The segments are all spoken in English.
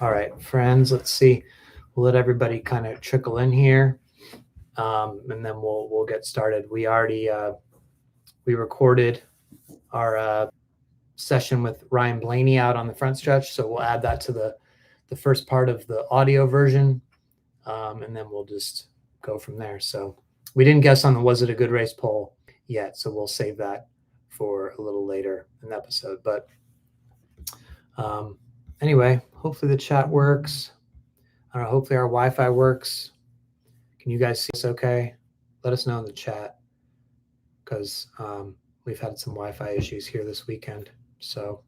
All right, friends, let's see. We'll let everybody kind of trickle in here, and then we'll get started. We already we recorded our session with Ryan Blaney out on the front stretch, so we'll add that to the first part of the audio version, and then we'll just go from there. So we didn't guess on the was it a good race poll yet, so we'll save that for a little later in the episode. But anyway, hopefully the chat works. I don't know, hopefully our Wi-Fi works. Can you guys see us okay? Let us know in the chat, because we've had some Wi-Fi issues here this weekend. So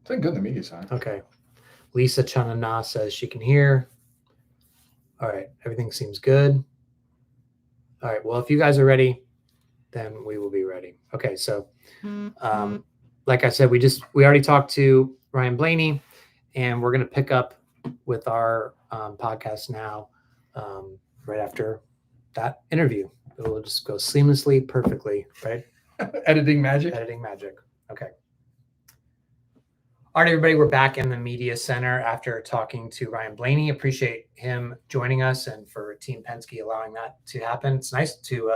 it's been good in the media side. Okay. Lisa Chanana says she can hear. All right, everything seems good. All right, well, if you guys are ready, then we will be ready. Okay, so like I said, we already talked to Ryan Blaney, and we're going to pick up with our podcast now right after that interview. It will just go seamlessly, perfectly, right? Editing magic. Okay. All right, everybody, we're back in the media center after talking to Ryan Blaney. Appreciate him joining us and for Team Penske allowing that to happen. It's nice to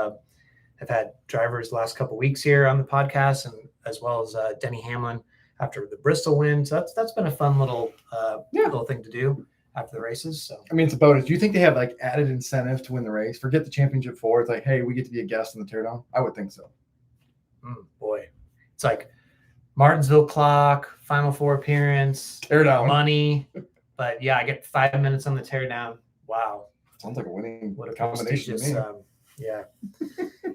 have had drivers the last couple of weeks here on the podcast, and as well as Denny Hamlin after the Bristol win. So that's been a fun little little thing to do after the races. So I mean, it's a bonus. Do you think they have like added incentive to win the race? Forget the championship four. It's like, hey, we get to be a guest in the teardown. I would think so. Boy, it's like Martinsville clock, Final Four appearance, teardown money. But yeah, I get 5 minutes on the teardown. Wow, sounds like a winning what a combination to me. Yeah.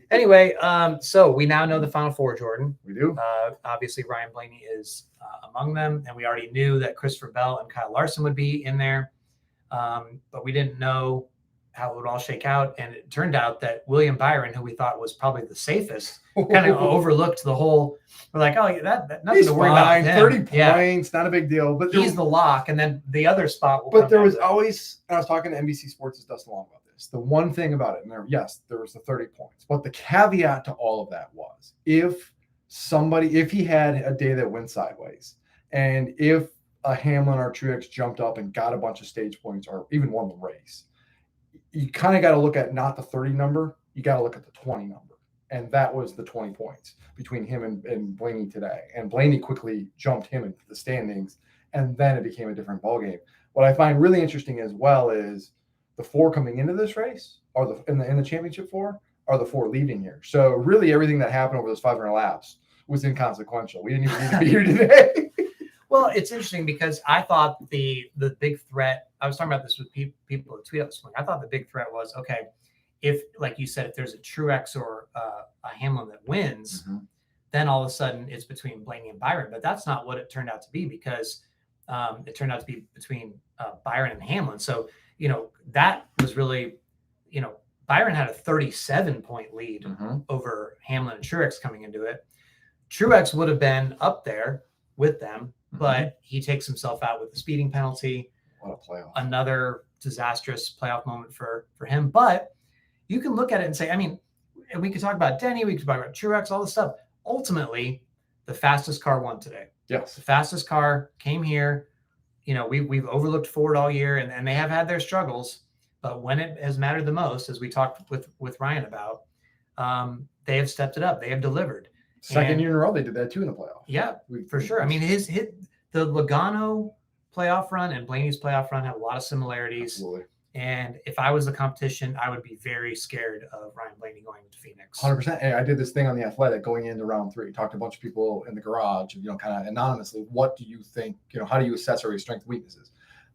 Anyway, so we now know the Final Four, Jordan. We do. Obviously, Ryan Blaney is among them, and we already knew that Christopher Bell and Kyle Larson would be in there, but we didn't know how it would all shake out. And it turned out that William Byron, who we thought was probably the safest, kind of overlooked the whole. We're like, oh, that nothing He's to worry fine. about. 30 points, not a big deal. But he's the lock, and then the other spot will. But there was always, and I was talking to NBC Sports' Dustin Long about this. The one thing about it, and there was the 30 points, but the caveat to all of that was if he had a day that went sideways, and if a Hamlin or Truex jumped up and got a bunch of stage points or even won the race, you kind of got to look at not the 30 number, you got to look at the 20 number. And that was the 20 points between him and Blaney today. And Blaney quickly jumped him into the standings, and then it became a different ballgame. What I find really interesting as well is the four coming into this race are in the championship four are the four leaving here. So really everything that happened over those 500 laps was inconsequential. We didn't even need to be here today. Well, it's interesting because I thought the big threat, I was talking about this with people who tweet out this morning. I thought the big threat was, okay, if, like you said, if there's a Truex or a Hamlin that wins, then all of a sudden it's between Blaney and Byron. But that's not what it turned out to be, because it turned out to be between Byron and Hamlin. So, that was really, Byron had a 37-point lead over Hamlin and Truex coming into it. Truex would have been up there with them, but he takes himself out with the speeding penalty. What a playoff. Another disastrous playoff moment for him. But you can look at it and say, I mean, and we could talk about Denny, we could talk about Truex, all this stuff. Ultimately, the fastest car won today. Yes. The fastest car came here. We've overlooked Ford all year, and they have had their struggles. But when it has mattered the most, as we talked with Ryan about, they have stepped it up. They have delivered. Second year in a row, they did that too in the playoff. Yeah, for sure. I mean, the Logano playoff run and Blaney's playoff run have a lot of similarities. Absolutely. And if I was the competition, I would be very scared of Ryan Blaney going to Phoenix. 100%. And I did this thing on The Athletic going into round 3. Talked to a bunch of people in the garage, kind of anonymously. What do you think? How do you assess our strengths and weaknesses?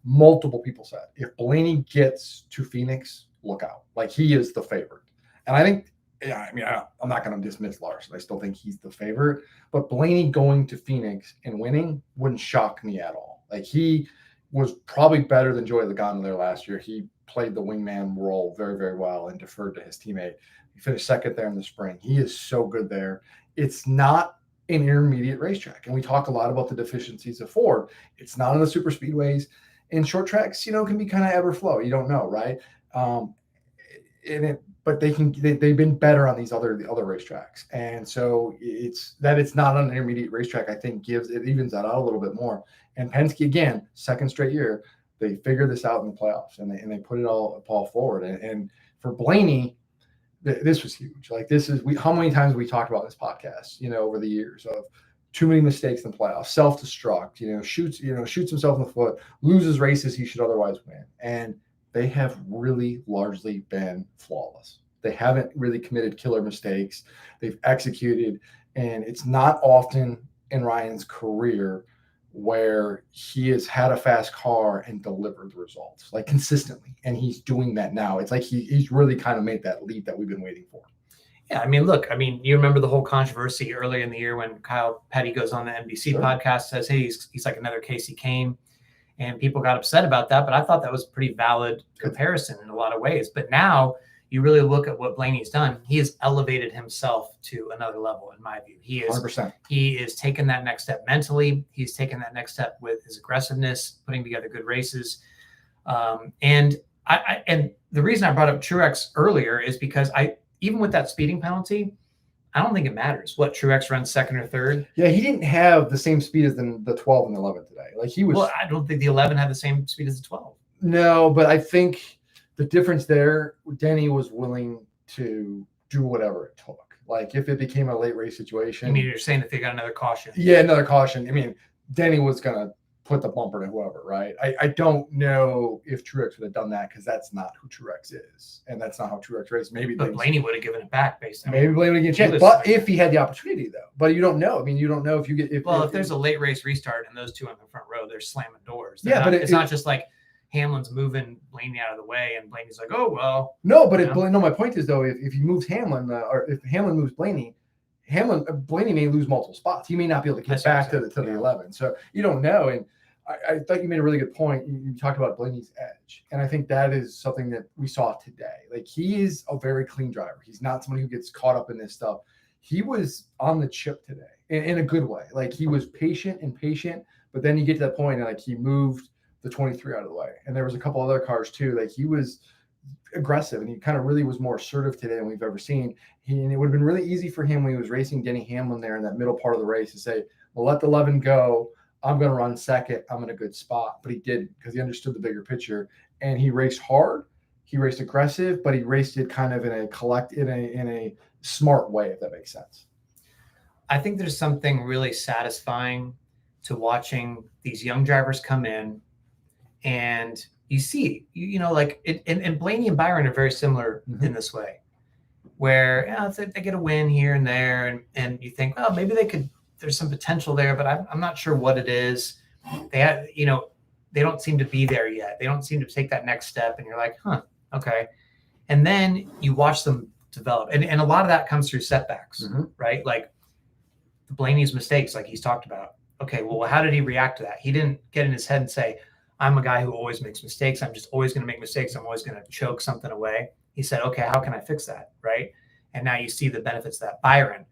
Multiple people said, if Blaney gets to Phoenix, look out. Like, he is the favorite. And I think, I'm not going to dismiss Larson. I still think he's the favorite. But Blaney going to Phoenix and winning wouldn't shock me at all. Like, he was probably better than Joey Logano there last year. He played the wingman role very, very well and deferred to his teammate. He finished second there in the spring. He is so good there. It's not an intermediate racetrack. And we talk a lot about the deficiencies of Ford. It's not on the super speedways. And short tracks, can be kind of ebb or flow. You don't know, right? And but they've been better on the other racetracks. And so it's not on an intermediate racetrack, I think it evens that out a little bit more. And Penske, again, second straight year, they figured this out in the playoffs and they put it all forward. And for Blaney, this was huge. Like how many times we talked about this podcast, over the years of too many mistakes in the playoffs, self-destruct, shoots himself in the foot, loses races he should otherwise win. And they have really largely been flawless. They haven't really committed killer mistakes. They've executed, and it's not often in Ryan's career where he has had a fast car and delivered the results like consistently. And he's doing that now. It's like he's really kind of made that leap that we've been waiting for. Yeah, I mean, look, you remember the whole controversy earlier in the year when Kyle Petty goes on the NBC podcast, says, hey, he's like another Casey Kane. And people got upset about that, but I thought that was a pretty valid comparison in a lot of ways. But now you really look at what Blaney's done. He has elevated himself to another level, in my view. He is taking that next step mentally. He's taken that next step with his aggressiveness, putting together good races. And the reason I brought up Truex earlier is because even with that speeding penalty, I don't think it matters what Truex runs second or third. Yeah, he didn't have the same speed as the 12 and the 11 today. Like he was. Well, I don't think the 11 had the same speed as the 12. No, but I think the difference there, Denny was willing to do whatever it took. Like if it became a late race situation. I mean, you're saying if they got another caution. Yeah, another caution. I mean, Denny was gonna put the bumper to whoever, right? I don't know if Truex would have done that because that's not who Truex is, and that's not how Truex raced. Maybe Blaney would have given it back based on maybe Blaney would have given a chance, but if he had the opportunity though. But you don't know. I mean, you don't know if you get if there's a late race restart and those two on the front row, they're slamming doors. But it's not just like Hamlin's moving Blaney out of the way and Blaney's like, oh well. No, but my point is though, if he moves Hamlin or if Hamlin moves Blaney may lose multiple spots. He may not be able to get back to the 11. So you don't know. And I thought you made a really good point. You talked about Blaney's edge. And I think that is something that we saw today. Like he is a very clean driver. He's not somebody who gets caught up in this stuff. He was on the chip today in a good way. Like he was patient, but then you get to that point and like he moved the 23 out of the way. And there was a couple other cars too. Like he was aggressive and he kind of really was more assertive today than we've ever seen. And it would have been really easy for him when he was racing Denny Hamlin there in that middle part of the race to say, well, let the 11 go. I'm going to run second. I'm in a good spot. But he didn't because he understood the bigger picture and he raced hard. He raced aggressive, but he raced it kind of in a smart way, if that makes sense. I think there's something really satisfying to watching these young drivers come in and you see, and Blaney and Byron are very similar in this way, where they get a win here and there, and you think, well, maybe there's some potential there, but I'm not sure what it is. They don't seem to be there yet. They don't seem to take that next step, and you're like, okay. And then you watch them develop, and a lot of that comes through setbacks, right? Like Blaney's mistakes, like he's talked about. Okay, well, how did he react to that? He didn't get in his head and say, I'm a guy who always makes mistakes. I'm just always going to make mistakes. I'm always going to choke something away. He said, okay, how can I fix that? Right. And now you see the benefits of that. Byron,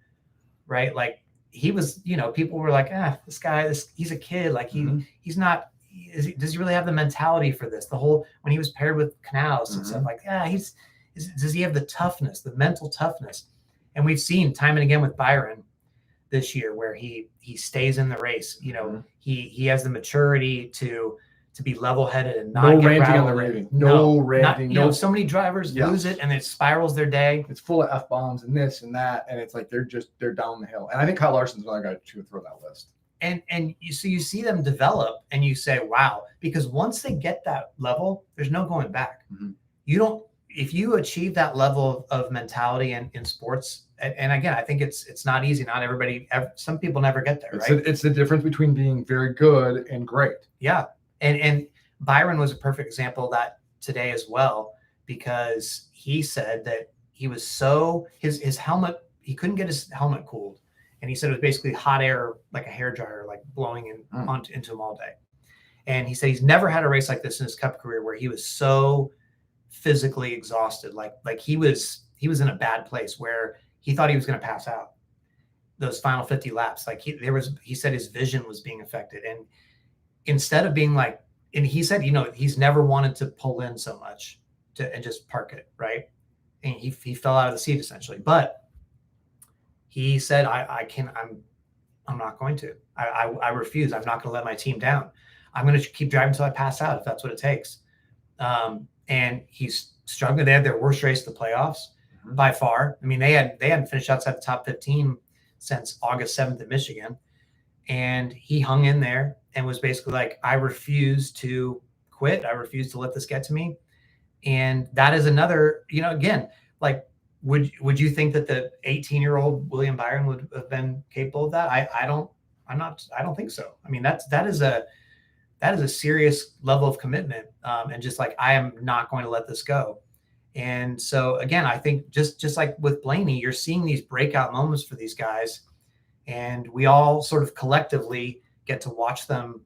right? Like he was, people were like, this guy, he's a kid. Like he's not, does he really have the mentality for this? When he was paired with Canals and stuff like, does he have the toughness, the mental toughness? And we've seen time and again with Byron this year where he stays in the race. He has the maturity to be level-headed and not get ranting rattled. on the radio. No ranting. So many drivers lose it and it spirals their day. It's full of F-bombs and this and that, and it's like they're down the hill. And I think Kyle Larson's another guy to throw that list. And you see them develop, and you say, wow, because once they get that level, there's no going back. If you achieve that level of mentality in sports, and again, I think it's not easy. Not everybody. Some people never get there. Right? It's the difference between being very good and great. Yeah. And Byron was a perfect example of that today as well, because he said that he was his helmet, he couldn't get his helmet cooled. And he said it was basically hot air, like a hairdryer, like blowing into him all day. And he said he's never had a race like this in his Cup career where he was so physically exhausted. Like he was in a bad place where he thought he was going to pass out those final 50 laps. Like he said his vision was being affected. And instead of being like, and he said, he's never wanted to pull in so much and just park it. Right. and he fell out of the seat essentially. But he said, I'm not going to. I refuse. I'm not going to let my team down. I'm going to keep driving until I pass out if that's what it takes. And he's struggling. They had their worst race of the playoffs by far. I mean, they hadn't finished outside the top 15 since August 7th in Michigan. And he hung in there and was basically like, I refuse to quit. I refuse to let this get to me. And that is another, again, like, would you think that the 18-year-old William Byron would have been capable of that? I don't think so. I mean, that is a serious level of commitment. And just like, I am not going to let this go. And so again, I think just like with Blaney, you're seeing these breakout moments for these guys, and we all sort of collectively get to watch them,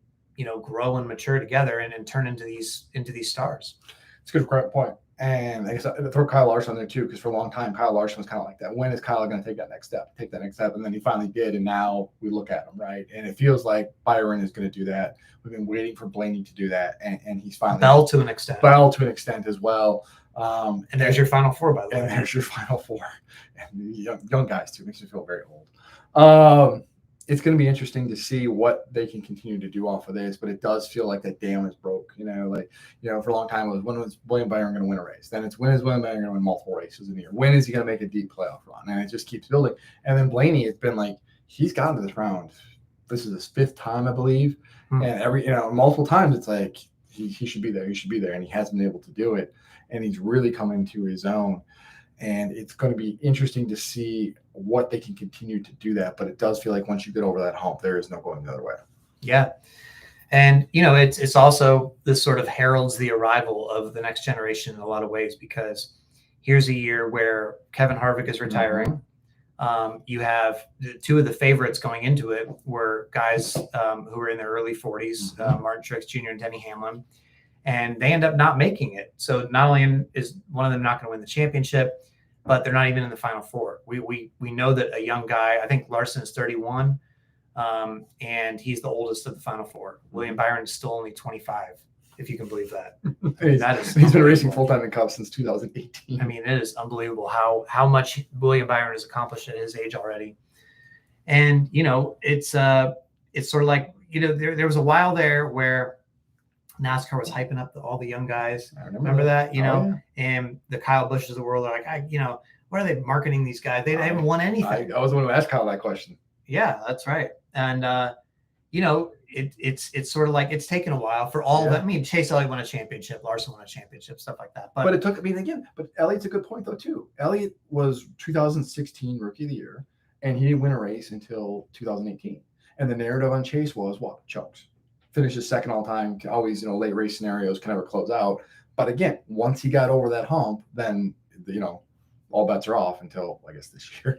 grow and mature together and turn into these stars. It's a good point. And I guess I throw Kyle Larson in there too, because for a long time, Kyle Larson was kind of like that. When is Kyle going to take that next step? And then he finally did. And now we look at him, right? And it feels like Byron is going to do that. We've been waiting for Blaney to do that. And he's finally. Bell to an extent as well. And there's your Final Four, by the way. And there's your Final Four. And young guys too. Makes me feel very old. It's going to be interesting to see what they can continue to do off of this, but it does feel like that dam is broke. For a long time, it was, when was William Byron going to win a race? Then it's, when is William Byron going to win multiple races in a year? When is he going to make a deep playoff run? And it just keeps building. And then Blaney, it's been like, he's gotten to this round. This is his 5th time, I believe. And multiple times it's like, he should be there. He should be there. And he hasn't been able to do it. And he's really come into his own. And it's going to be interesting to see what they can continue to do that. But it does feel like once you get over that hump, there is no going the other way. Yeah. And, it's also, this sort of heralds the arrival of the next generation in a lot of ways, because here's a year where Kevin Harvick is retiring. You have 2 of the favorites going into it were guys who were in their early 40s, Martin Truex Jr. and Denny Hamlin. And they end up not making it. So not only is one of them not going to win the championship, but they're not even in the Final Four. We know that a young guy, I think Larson is 31, and he's the oldest of the Final Four. William Byron is still only 25, if you can believe that. He's been racing full-time in Cup since 2018. I mean, it is unbelievable how much William Byron has accomplished at his age already. And, it's sort of like, there was a while there where NASCAR was hyping up all the young guys. I remember that, and the Kyle Bushes of the world are like, what are they marketing these guys? They haven't won anything. I was the one who asked Kyle that question. Yeah, that's right. And, it's sort of like, it's taken a while for all of that. I mean, Chase Elliott won a championship, Larson won a championship, stuff like that. But it took, but Elliott's a good point though, too. Elliott was 2016 Rookie of the Year, and he didn't win a race until 2018. And the narrative on Chase was what? Chokes. Finishes second all time, always, late race scenarios can never close out. But again, once he got over that hump, then, all bets are off until, I guess, this year.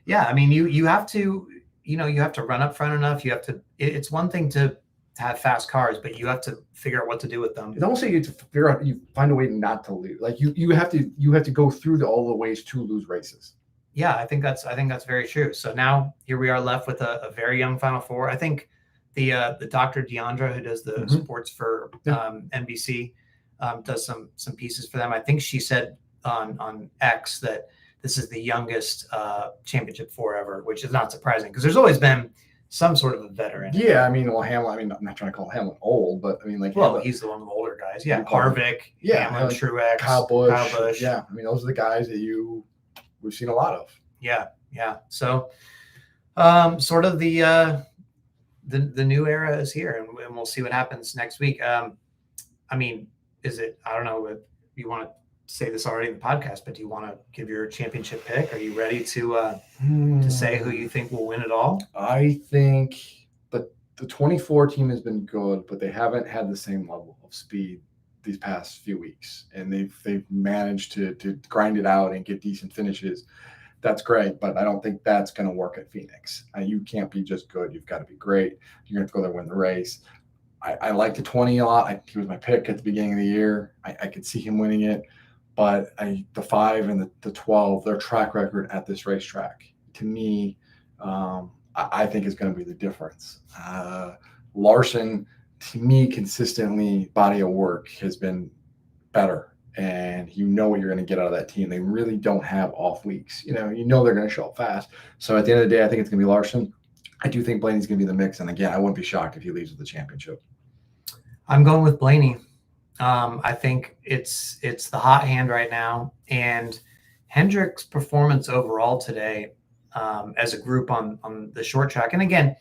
Yeah. I mean, you have to, you have to run up front enough. You have to, it's one thing to have fast cars, but you have to figure out what to do with them. It's almost like you have to figure out, you find a way not to lose. Like you have to go through all the ways to lose races. Yeah, I think that's very true. So now here we are left with a very young Final Four. I think the Dr. Deandra, who does the sports for NBC, does some pieces for them. I think she said on X that this is the youngest championship forever, which is not surprising because there's always been some sort of a veteran. Yeah, I mean, Hamlin. I'm not trying to call Hamlin old, but I mean, he's the one of the older guys. Yeah, Harvick, Hamlin, Truex, Kyle Busch. Yeah, I mean, those are the guys that we've seen a lot of. Yeah. So, sort of the new era is here, and we'll see what happens next week. I mean, I don't know if you want to say this already in the podcast, but do you want to give your championship pick? Are you ready to say who you think will win it all? I think the 24 team has been good, but they haven't had the same level of speed these past few weeks, and they've managed to grind it out and get decent finishes. That's great, but I don't think that's going to work at Phoenix. You can't be just good. You've got to be great. You're going to have to go there and win the race. I like the 20 a lot. He was my pick at the beginning of the year. I could see him winning it, but the 5 and the 12, their track record at this racetrack, to me, I think is going to be the difference. Larson, to me, consistently, body of work has been better and you know what you're going to get out of that team. They really don't have off weeks. You know they're going to show up fast. So at the end of the day, I think it's going to be Larson. I do think Blaney's going to be the mix. And again, I wouldn't be shocked if he leaves with the championship. I'm going with Blaney. I think it's the hot hand right now. And Hendrick's performance overall today as a group on the short track. And again,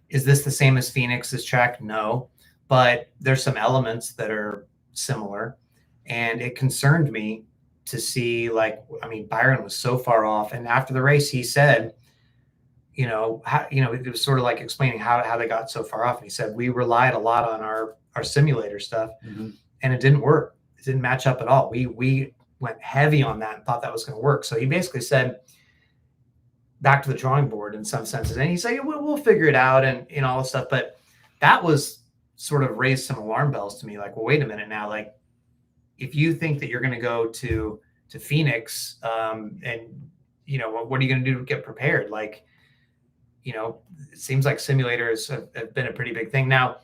is this the same as Phoenix's track? No. But there's some elements that are similar. And it concerned me to see, Byron was so far off. And after the race, he said, it was sort of like explaining how they got so far off. And he said, we relied a lot on our simulator stuff, and it didn't work. It didn't match up at all. We went heavy on that and thought that was going to work. So he basically said, back to the drawing board in some senses. And he said, we'll figure it out and all this stuff. But that was sort of raised some alarm bells to me. Like, well, wait a minute now. Like, if you think that you're going to go to Phoenix, and what are you going to do to get prepared? Like, it seems like simulators have been a pretty big thing. Now,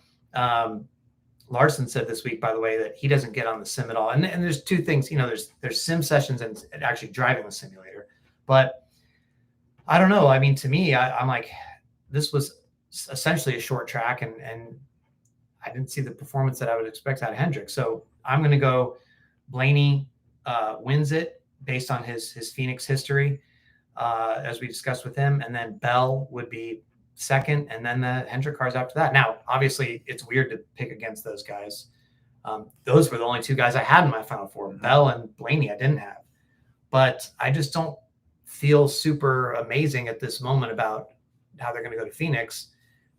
Larson said this week, by the way, that he doesn't get on the sim at all. And there's two things, there's sim sessions and actually driving the simulator. But I don't know. I mean, to me, I'm like, this was essentially a short track, and I didn't see the performance that I would expect out of Hendrick. So I'm going to go Blaney wins it based on his Phoenix history, as we discussed with him. And then Bell would be second, and then the Hendrick cars after that. Now, obviously, it's weird to pick against those guys. Those were the only two guys I had in my Final Four. Bell and Blaney I didn't have. But I just don't feel super amazing at this moment about how they're going to go to Phoenix.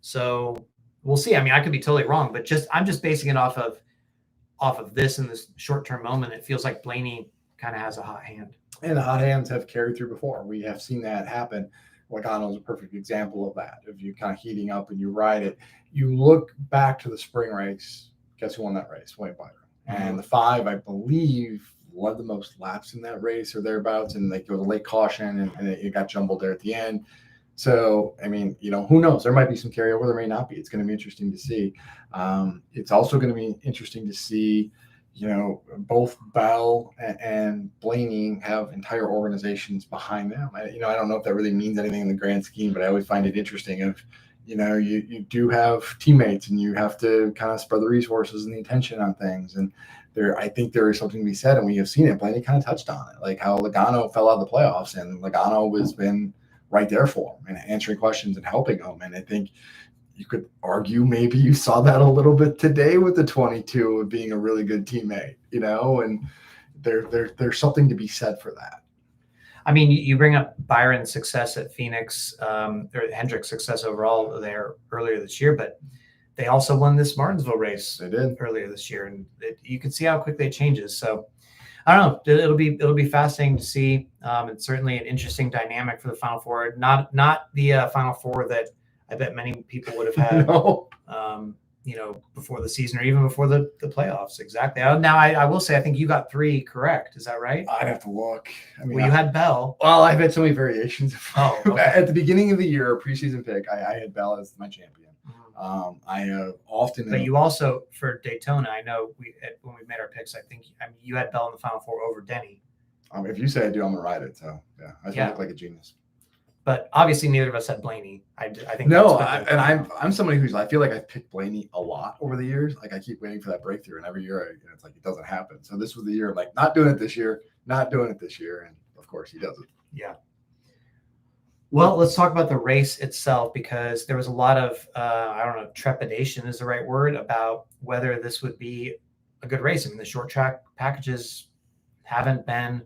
So we'll see. I mean, I could be totally wrong, but I'm just basing it off of this in this short-term moment. It feels like Blaney kind of has a hot hand. And the hot hands have carried through before. We have seen that happen. Logano is a perfect example of that. If you kind of heating up and you ride it, you look back to the spring race. Guess who won that race? Wayne Byron. And the 5, I believe, led the most laps in that race or thereabouts. And like it was a late caution, and it got jumbled there at the end. So, I mean, who knows? There might be some carryover. There may not be. It's going to be interesting to see. It's also going to be interesting to see, both Bell and Blaney have entire organizations behind them. I don't know if that really means anything in the grand scheme, but I always find it interesting if, you do have teammates and you have to kind of spread the resources and the attention on things. And I think there is something to be said, and we have seen it. Blaney kind of touched on it, like how Logano fell out of the playoffs, and Logano has been right there for him and answering questions and helping him. And I think you could argue maybe you saw that a little bit today with the 22 of being a really good teammate, and there's something to be said for that. I mean, you bring up Byron's success at Phoenix, or Hendrick's success overall there earlier this year, but they also won this Martinsville race. They did earlier this year, and you can see how quickly it changes. So I don't know. It'll be fascinating to see. It's certainly an interesting dynamic for the Final Four. Not the Final Four that I bet many people would have had, no. Before the season or even before the playoffs. Exactly. Now, I will say, I think you got 3 correct. Is that right? I'd have to look. I mean, you had Bell. Well, I've had so many variations. Oh, okay. At the beginning of the year, preseason pick, I had Bell as my champion. I have often. But you also, for Daytona, I know when we made our picks, you had Bell in the Final Four over Denny. If you say I do, I'm gonna ride it. So yeah, I look like a genius. But obviously, neither of us had Blaney. I think no, I'm somebody I feel like I've picked Blaney a lot over the years. Like I keep waiting for that breakthrough, and every year it's like it doesn't happen. So this was the year, like not doing it this year, and of course he does it. Yeah. Well, let's talk about the race itself, because there was a lot of I don't know if trepidation is the right word about whether this would be a good race. I mean, the short track packages haven't been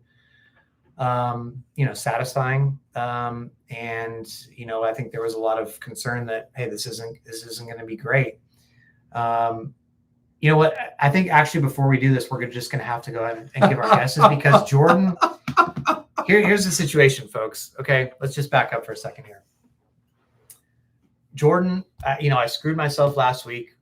satisfying. And I think there was a lot of concern that, hey, this isn't going to be great. You know what? I think actually before we do this, we're just going to have to go ahead and give our guesses, because Jordan, here's the situation, folks. Okay. Let's just back up for a second here. Jordan, I screwed myself last week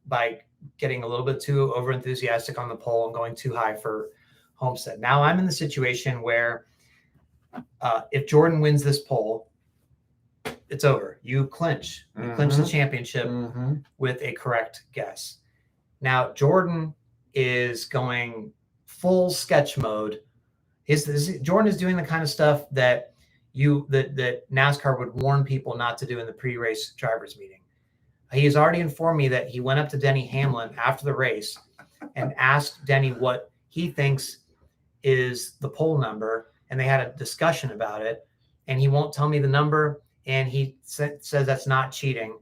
by getting a little bit too over enthusiastic on the poll and going too high for Homestead. Now I'm in the situation where if Jordan wins this poll, it's over. You clinch. You clinch the championship with a correct guess. Now Jordan is going full sketch mode. Jordan is doing the kind of stuff that that NASCAR would warn people not to do in the pre-race drivers meeting. He has already informed me that he went up to Denny Hamlin after the race and asked Denny what he thinks is the pole number, and they had a discussion about it, and he won't tell me the number, and he says that's not cheating.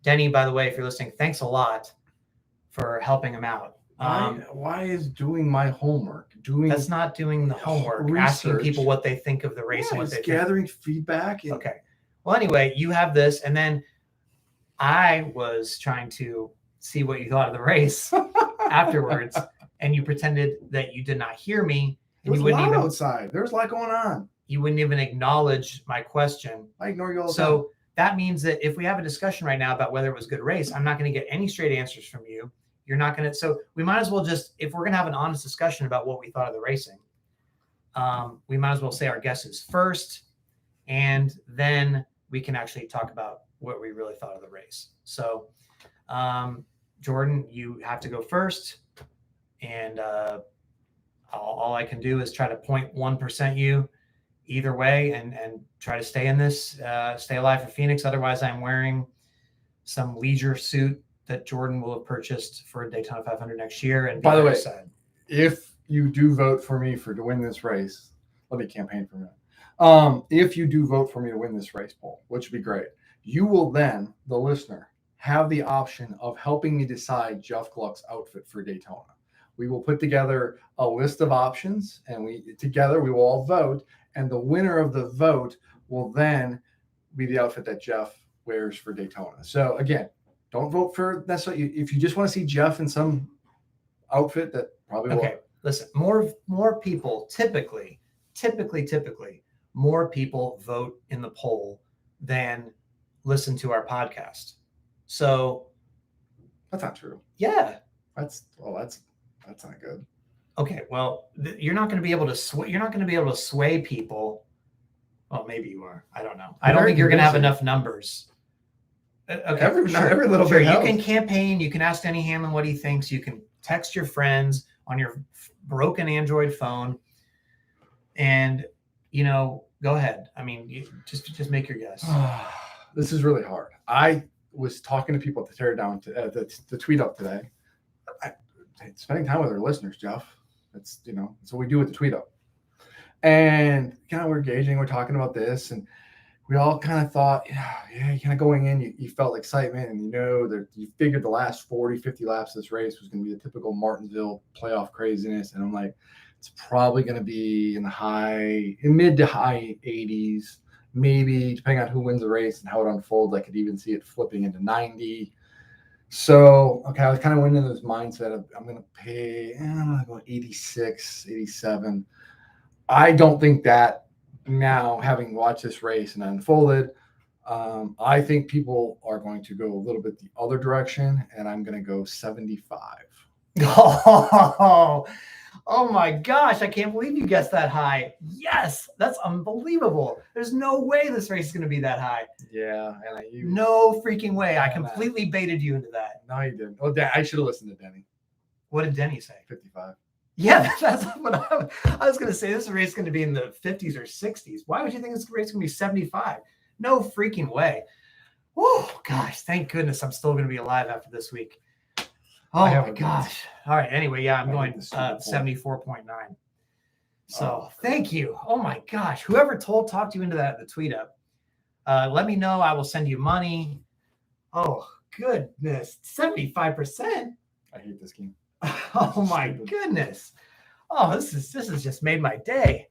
Denny, by the way, if you're listening, thanks a lot for helping him out. Why is doing my homework? That's not doing the homework. Research. Asking people what they think of the race and what they gathering feedback. Okay. Well, anyway, you have this, and then I was trying to see what you thought of the race afterwards, and you pretended that you did not hear me. And it was loud outside. There's a lot going on. You wouldn't even acknowledge my question. I ignore you all the time. So that means that if we have a discussion right now about whether it was a good race, I'm not going to get any straight answers from you. You're not going to. So we might as well just, if we're going to have an honest discussion about what we thought of the racing, we might as well say our guesses first, and then we can actually talk about what we really thought of the race. So, Jordan, you have to go first, and all I can do is try to 0.1% you either way, and try to stay in this, stay alive for Phoenix. Otherwise, I'm wearing some leisure suit that Jordan will have purchased for Daytona 500 next year. And by the way, if you do vote for me to win this race, let me campaign for a minute. If you do vote for me to win this race poll, which would be great, you will then, the listener, have the option of helping me decide Jeff Gluck's outfit for Daytona. We will put together a list of options, and we will all vote, and the winner of the vote will then be the outfit that Jeff wears for Daytona. So again, don't vote for necessarily. If you just want to see Jeff in some outfit, that probably will. Okay, listen, more people typically, more people vote in the poll than listen to our podcast. So that's not true. Yeah, that's not good. Okay, well, you're not going to be able to sway. You're not going to be able to sway people. Well, maybe you are. I don't know. I don't think you're going to have enough numbers. Okay, every little bit. You can campaign. You can ask Denny Hamlin what he thinks. You can text your friends on your broken Android phone, and go ahead. I mean, you just make your guess. This is really hard. I was talking to people at the Teardown, the tweet up today. Spending time with our listeners, Jeff. That's that's what we do with the tweet up. And we're engaging, we're talking about this, and we all kind of thought, kind of going in, you felt excitement, and that you figured the last 40, 50 laps of this race was going to be the typical Martinsville playoff craziness. And I'm like, it's probably going to be in mid to high 80s, maybe depending on who wins the race and how it unfolds. I could even see it flipping into 90. So, I was kind of went into this mindset of I'm going to go 86, 87. I don't think that now, having watched this race and unfolded, I think people are going to go a little bit the other direction, and I'm going to go 75. Oh my gosh, I can't believe you guessed that high. Yes, that's unbelievable. There's no way this race is going to be that high. Yeah. No freaking way. I completely baited you into that. No, you didn't. Oh, I should have listened to Denny. What did Denny say? 55. Yeah, that's what I was going to say. This race is going to be in the 50s or 60s. Why would you think this race is going to be 75? No freaking way. Oh, gosh, thank goodness I'm still going to be alive after this week. Oh, my gosh. All right. Anyway, yeah, I'm going 74.9. So thank you. Oh, my gosh. Whoever talked you into that, the tweet up, let me know. I will send you money. Oh, goodness. 75%. I hate this game. Oh, my goodness. Oh, this has just made my day.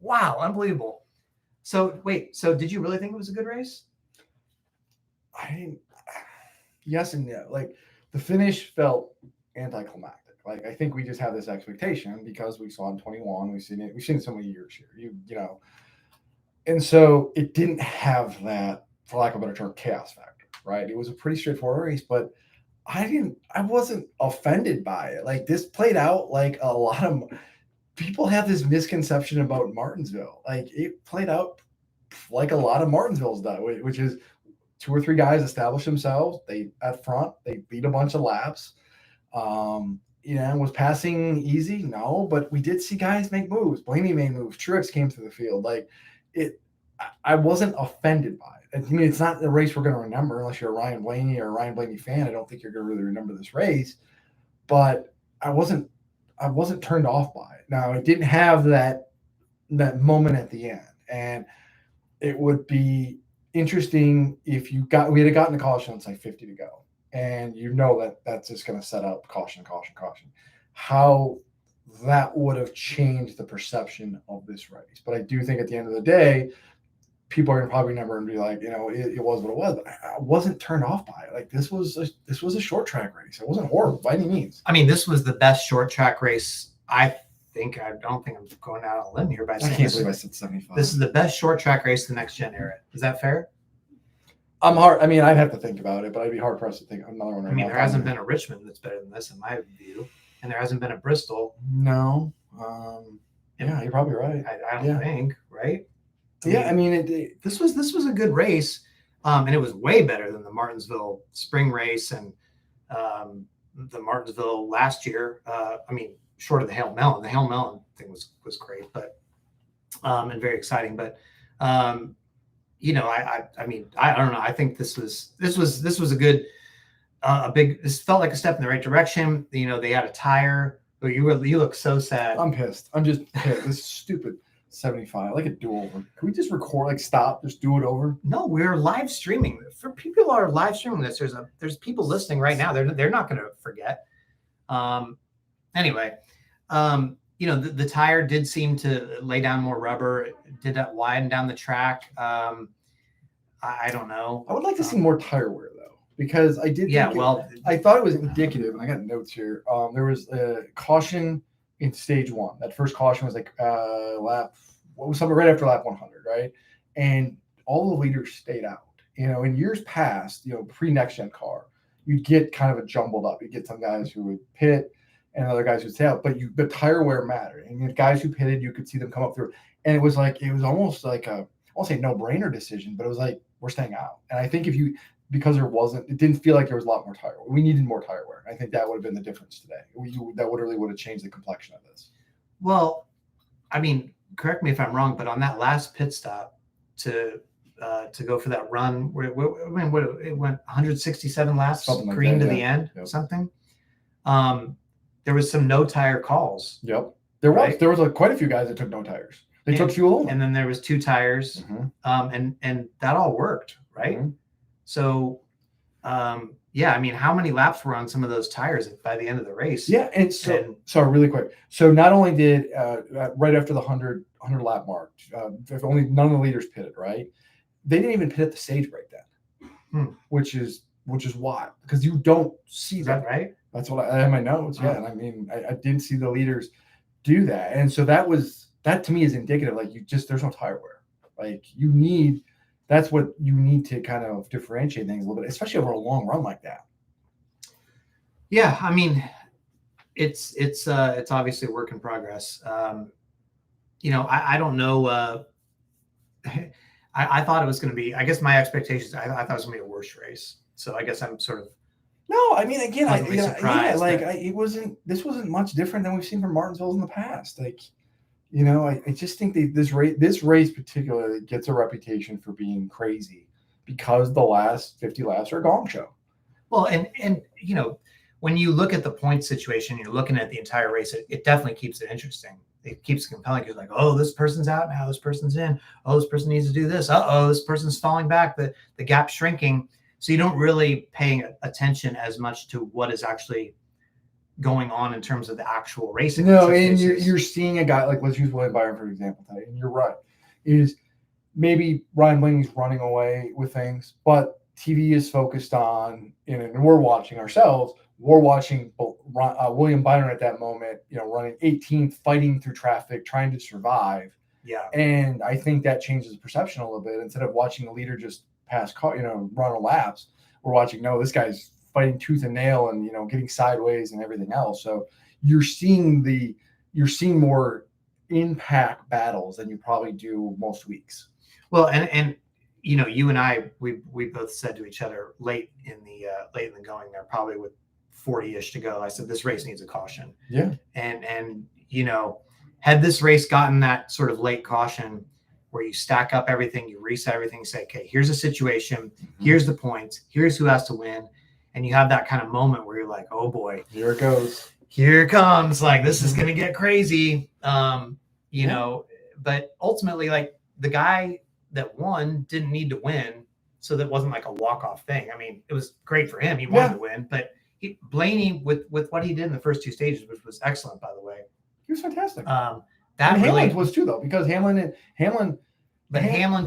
Wow. Unbelievable. So, wait. So, did you really think it was a good race? Yes and no. Like, the finish felt anticlimactic. Like, I think we just have this expectation because we saw in 21, we've seen it so many years here, and so it didn't have that, for lack of a better term, chaos factor, right? It was a pretty straightforward race, but I wasn't offended by it. Like, this played out like a lot of people have this misconception about Martinsville. Like, it played out like a lot of Martinsville's done, which is 2 or 3 guys establish themselves. They at front, they beat a bunch of laps. Was passing easy? No, but we did see guys make moves. Blaney made moves. Truex came to the field. Like it, I wasn't offended by it. I mean, it's not a race we're going to remember unless you're a Ryan Blaney or a Ryan Blaney fan. I don't think you're going to really remember this race. But I wasn't turned off by it. Now, it didn't have that moment at the end, and it would be interesting if we had gotten the caution. It's like 50 to go, and that's just going to set up caution. How that would have changed the perception of this race. But I do think at the end of the day, people are probably never going to be like, it was what it was. But I wasn't turned off by it. Like this was a short track race. It wasn't horrible by any means. I mean, this was the best short track race. I don't think I'm going out on a limb here by saying I can't believe I said 75. This is the best short track race of the next gen era. Is that fair? I mean, I'd have to think about it, but I'd be hard pressed to think of another one right now. I mean, there hasn't been a Richmond that's better than this in my view, and there hasn't been a Bristol. No. Yeah, you're probably right. I don't think, right? I mean, this was a good race, and it was way better than the Martinsville spring race and the Martinsville last year. I mean, short of the Hail Melon. The Hail Melon thing was great, but and very exciting. But I mean, I don't know. I think this was a good, this felt like a step in the right direction. They had a tire. You look so sad. I'm pissed. I'm just pissed. This stupid 75, like a do-over. Can we just record, stop, just do it over? No, we're live streaming. For people who are live streaming this, there's people listening right now. They're not going to forget. Anyway, the tire did seem to lay down more rubber. Did that widen down the track? I don't know. I would like to see more tire wear though, because I did. I thought it was indicative, and I got notes here. There was a caution in stage one. That first caution was like something right after lap 100, right? And all the leaders stayed out. In years past, pre-next gen car, you'd get kind of a jumbled up. You'd get some guys who would pit and other guys who'd stay out, but the tire wear mattered. And the guys who pitted, you could see them come up through. And it was almost like I won't say no-brainer decision, but it was like, we're staying out. And I think because it didn't feel like there was a lot more tire wear. We needed more tire wear. I think that would have been the difference today. That would have changed the complexion of this. Well, I mean, correct me if I'm wrong, but on that last pit stop to go for that run, it went 167 laps, something green like that, to the end, yep. Something. There was some no tire calls. Yep, there was. Right? There was quite a few guys that took no tires. They took fuel, and then there was 2 tires, and that all worked, right? Mm-hmm. So, I mean, how many laps were on some of those tires by the end of the race? Yeah, and sorry, really quick. So not only did right after the 100 lap mark, if only none of the leaders pitted, right? They didn't even pit at the stage break then, which is why, because you don't see that, right? That's what I have in my notes. Yeah, and I mean, I didn't see the leaders do that, and so that to me is indicative. Like there's no tire wear. Like that's what you need to kind of differentiate things a little bit, especially over a long run like that. Yeah, I mean, it's obviously a work in progress. I don't know. I thought it was going to be. I guess my expectations. I thought it was going to be a worse race. So I guess I'm sort of. No, I mean, again, this wasn't much different than we've seen from Martinsville in the past. Like, I just think this race particularly gets a reputation for being crazy because the last 50 laps are a gong show. Well, and when you look at the point situation, you're looking at the entire race, it definitely keeps it interesting. It keeps it compelling. You're like, oh, this person's out now. This person's in. Oh, this person needs to do this. This person's falling back. The gap's shrinking. So you don't really pay attention as much to what is actually going on in terms of the actual racing. No, and you're seeing a guy like, let's use William Byron for example today, and you're right. Is maybe Ryan Blaney's running away with things, but TV is focused on, and we're watching ourselves. We're watching William Byron at that moment, running 18th, fighting through traffic, trying to survive. Yeah, and I think that changes the perception a little bit. Instead of watching the leader just pass, run a laps, we're watching, no, this guy's fighting tooth and nail and getting sideways and everything else. So you're seeing more impact battles than you probably do most weeks. Well, and you and I, we both said to each other late in the going there, probably with 40-ish to go. I said, this race needs a caution. Yeah. And had this race gotten that sort of late caution where you stack up everything, you reset everything, say, okay, here's a situation, here's the points, here's who has to win. And you have that kind of moment where you're like, oh boy, here it goes. Here it comes. Like, this is going to get crazy. But ultimately, like, the guy that won didn't need to win. So that wasn't like a walk-off thing. I mean, it was great for him. He wanted to win, but Blaney with what he did in the first 2 stages, which was excellent, by the way. He was fantastic. That and really Hamlin was too, though, because Hamlin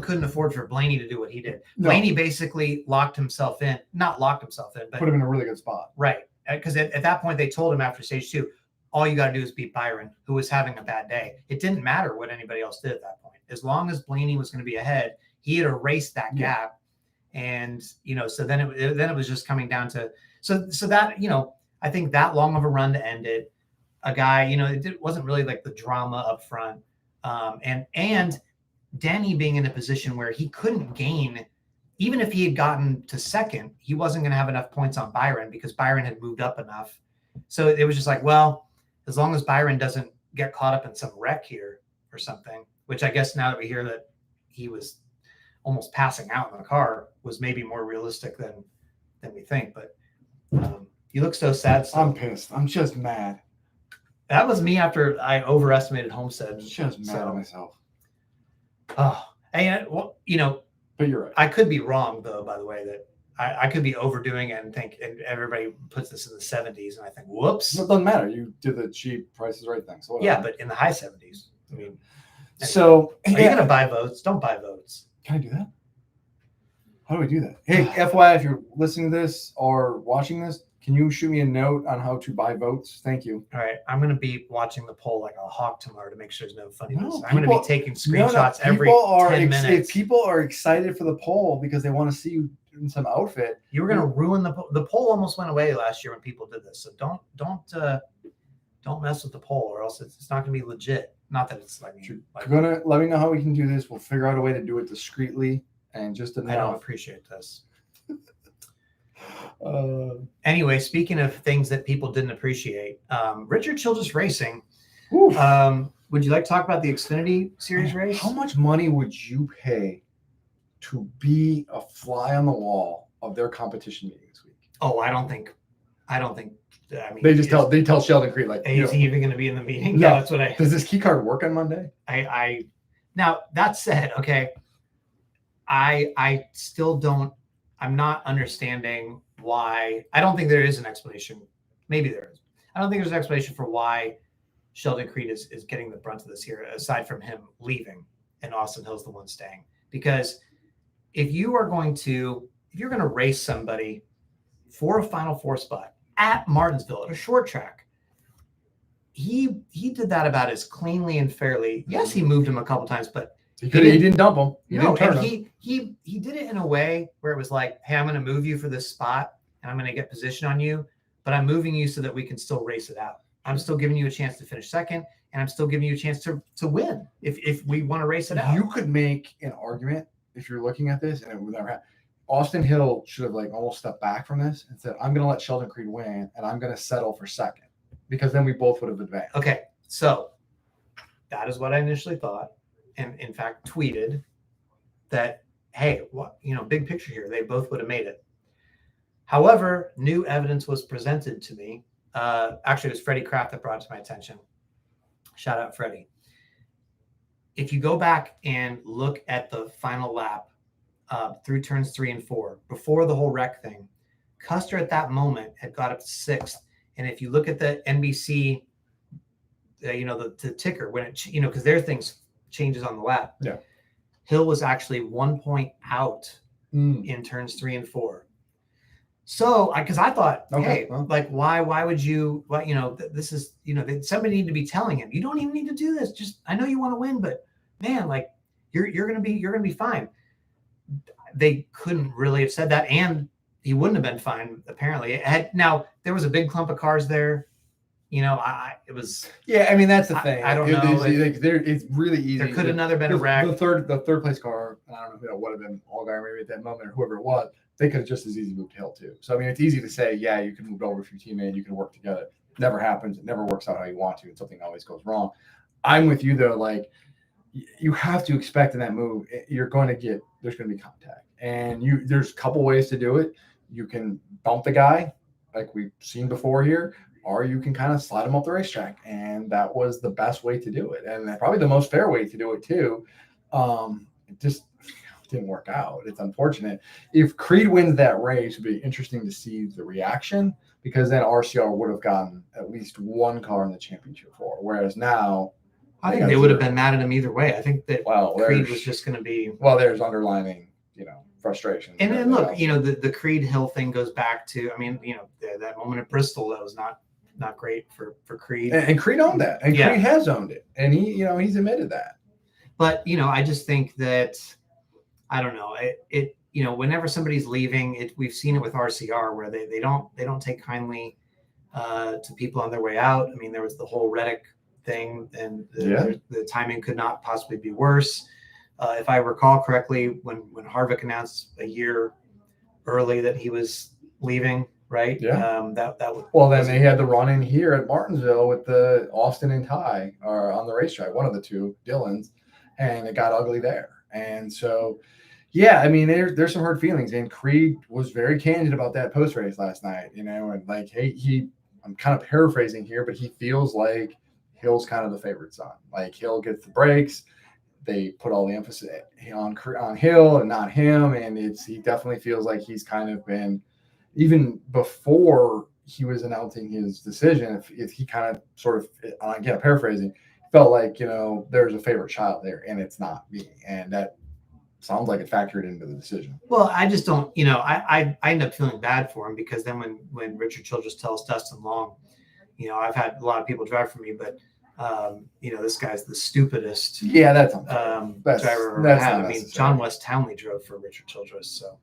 couldn't afford for Blaney to do what he did. No. Blaney basically not locked himself in, but put him in a really good spot. Right. Because at that point, they told him after stage 2, all you got to do is beat Byron, who was having a bad day. It didn't matter what anybody else did at that point. As long as Blaney was going to be ahead, he had erased that gap. And, so then it was just coming down to, so that, I think that long of a run to end it, a guy, it wasn't really like the drama up front. And Denny being in a position where he couldn't gain, even if he had gotten to second, he wasn't going to have enough points on Byron because Byron had moved up enough. So it was just like, well, as long as Byron doesn't get caught up in some wreck here or something, which I guess now that we hear that he was almost passing out in the car was maybe more realistic than we think. But he looks so sad. So. I'm pissed. I'm just mad. That was me after I overestimated Homestead. I'm just mad at myself. Oh, and but you're right. I could be wrong, though, by the way, that I could be overdoing it and everybody puts this in the 70s, and I think, whoops. It doesn't matter. You did the cheap Price is Right thing. So yeah, but in the high 70s. I mean, so are you going to buy votes? Don't buy votes. Can I do that? How do we do that? Hey, FYI, if you're listening to this or watching this, can you shoot me a note on how to buy votes? Thank you. All right. I'm going to be watching the poll like a hawk tomorrow to make sure there's no funny business. I'm going to be taking screenshots every 10 minutes. People are excited for the poll because they want to see you in some outfit. You were going to ruin the poll. Almost went away last year when people did this. So don't mess with the poll, or else it's not going to be legit. Not that it's like you're gonna let me know how we can do this. We'll figure out a way to do it discreetly and just enough. I don't appreciate this. Anyway, speaking of things that people didn't appreciate, Richard Childress Racing. Would you like to talk about the Xfinity Series race? How much money would you pay to be a fly on the wall of their competition meeting this week? Oh, I don't think. I mean, they tell Sheldon Creed like, is he even going to be in the meeting? No, yeah, that's what I. Does this key card work on Monday? Now that said, okay, I still don't. I'm not understanding why. I don't think there is an explanation. Maybe there is. I don't think there's an explanation for why Sheldon Creed is getting the brunt of this here, aside from him leaving and Austin Hill's the one staying. Because if you're going to race somebody for a Final Four spot at Martinsville at a short track, he did that about as cleanly and fairly. Yes, he moved him a couple times, but he didn't dump him. He did it in a way where it was like, hey, I'm going to move you for this spot and I'm going to get position on you, but I'm moving you so that we can still race it out. I'm still giving you a chance to finish second, and I'm still giving you a chance to win if we want to race it out. You could make an argument if you're looking at this, and it would never happen. Austin Hill should have almost stepped back from this and said, I'm going to let Sheldon Creed win, and I'm going to settle for second, because then we both would have advanced. Okay, so that is what I initially thought, and in fact tweeted that, hey, big picture here, they both would have made it. However, new evidence was presented to me. Actually, it was Freddie Kraft that brought it to my attention. Shout out, Freddie. If you go back and look at the final lap through turns 3 and 4, before the whole wreck thing, Custer at that moment had got up to 6th. And if you look at the NBC, the ticker, when it, because their things changes on the lap. Yeah. Hill was actually 1 point out in turns 3 and 4. So, because I thought, okay, why would you? This is, somebody need to be telling him, you don't even need to do this. Just, I know you want to win, but man, you're gonna be fine. They couldn't really have said that, and he wouldn't have been fine. Apparently, now there was a big clump of cars there. It was. Yeah, I mean that's the thing. I don't know. It's really easy. There could have another been a wreck. The third place car, I don't know who it would have been, Allgaier maybe at that moment or whoever it was. they could have just as easily moved Hill too. So I mean, it's easy to say, yeah, you can move over if your teammate, you can work together. Never happens. It never works out how you want to, and something always goes wrong. I'm with you though. Like, you have to expect in that move, there's going to be contact, and there's a couple ways to do it. You can bump the guy, like we've seen before here, or you can kind of slide him up the racetrack, and that was the best way to do it, and probably the most fair way to do it too. It just didn't work out. It's unfortunate. If Creed wins that race, it'd be interesting to see the reaction, because then RCR would have gotten at least one car in the championship for, whereas now I think they would have been mad at him either way. I think that Creed was just going to be. Well, there's underlining, frustration. And then look, the Creed Hill thing goes back to, I mean, that moment at Bristol that was not great for Creed. And Creed owned that, and Creed has owned it, and he's admitted that. But I just think that, I don't know, it whenever somebody's leaving, we've seen it with RCR where they don't take kindly to people on their way out. I mean, there was the whole Reddick thing, and the timing could not possibly be worse. If I recall correctly, when Harvick announced a year early that he was leaving, right? Yeah. That was, well, then they had the run in here at Martinsville with the Austin and Ty are on the racetrack, one of the two, Dylan's, and it got ugly there. And so, yeah, I mean, there's some hurt feelings, and Creed was very candid about that post race last night, and like, hey, I'm kind of paraphrasing here, but he feels like Hill's kind of the favorite son. Like, Hill gets the breaks. They put all the emphasis on Hill and not him. And he definitely feels like he's kind of been, even before he was announcing his decision, if he kind of sort of, again, paraphrasing, felt like, there's a favorite child there, and it's not me. And that sounds like it factored into the decision. Well, I just don't, I end up feeling bad for him, because then when Richard Childress tells Dustin Long, I've had a lot of people drive for me, but this guy's the stupidest. Yeah, that's driver I've ever had. I mean, John West Townley drove for Richard Childress, so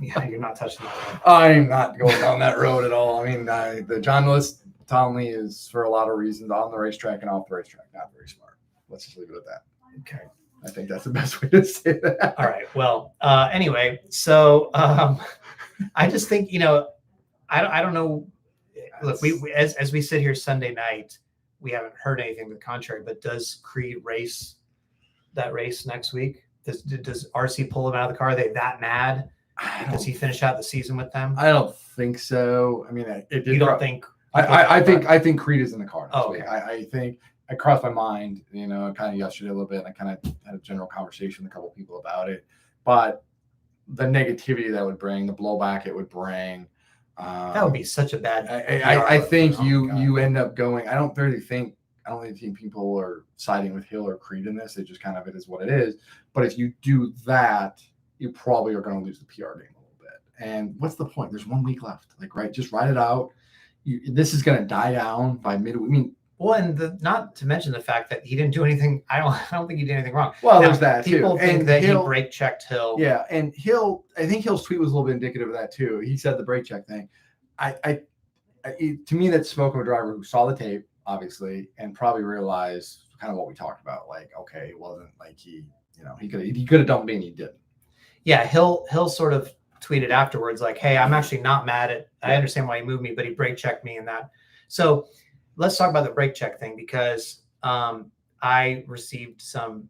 you're not touching that one. I'm not going down that road at all. I mean, the John West Townley is, for a lot of reasons, on the racetrack and off the racetrack, not very smart. Let's just leave it at that. Okay. I think that's the best way to say that. All right. Well, anyway, so I just think, I don't know. Look, we as we sit here Sunday night, we haven't heard anything to the contrary. But does Creed race that race next week? Does RC pull him out of the car? Are they that mad? Does he finish out the season with them? I don't think so. I mean, it did. You don't think? I think Creed is in the car next week. Okay. I think it crossed my mind, kind of yesterday a little bit. And I kind of had a general conversation with a couple of people about it, but the negativity that would bring, the blowback it would bring. That would be such a bad. I think you end up going. I don't really think people are siding with Hill or Creed in this. It just kind of, it is what it is. But if you do that, you probably are going to lose the PR game a little bit. And what's the point? There's 1 week left. Like, right, just ride it out. This is going to die down by midweek. I mean, well, and not to mention the fact that he didn't do anything. I don't think he did anything wrong. Well, there's that too. People think that he brake checked Hill. Yeah, and I think Hill's tweet was a little bit indicative of that too. He said the brake check thing. To me, that's smoke of a driver who saw the tape, obviously, and probably realized kind of what we talked about. Like, okay, it wasn't like he could have done me and he didn't. Yeah, Hill sort of tweeted afterwards, like, hey, I'm actually not mad at. I understand why he moved me, but he brake checked me and that. So let's talk about the brake check thing, because I received some